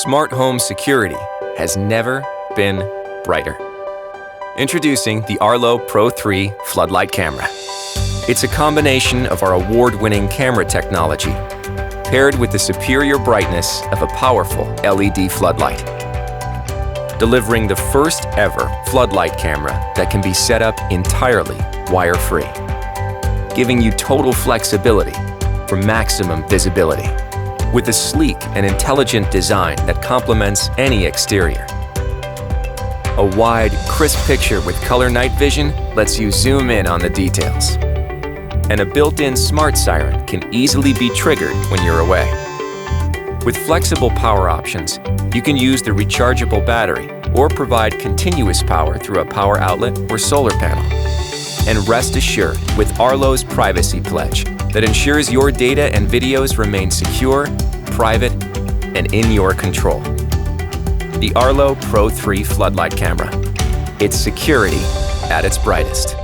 Smart home security has never been brighter. Introducing the Arlo Pro 3 Floodlight camera. It's a combination of our award-winning camera technology, paired with the superior brightness of a powerful LED floodlight, delivering the first ever floodlight camera that can be set up entirely wire-free, giving you total flexibility for maximum visibility, with a sleek and intelligent design that complements any exterior. A wide, crisp picture with color night vision lets you zoom in on the details. And a built-in smart siren can easily be triggered when you're away. With flexible power options, you can use the rechargeable battery or provide continuous power through a power outlet or solar panel. And rest assured with Arlo's Privacy Pledge that ensures your data and videos remain secure, private, and in your control. The Arlo Pro 3 Floodlight camera. It's security at its brightest.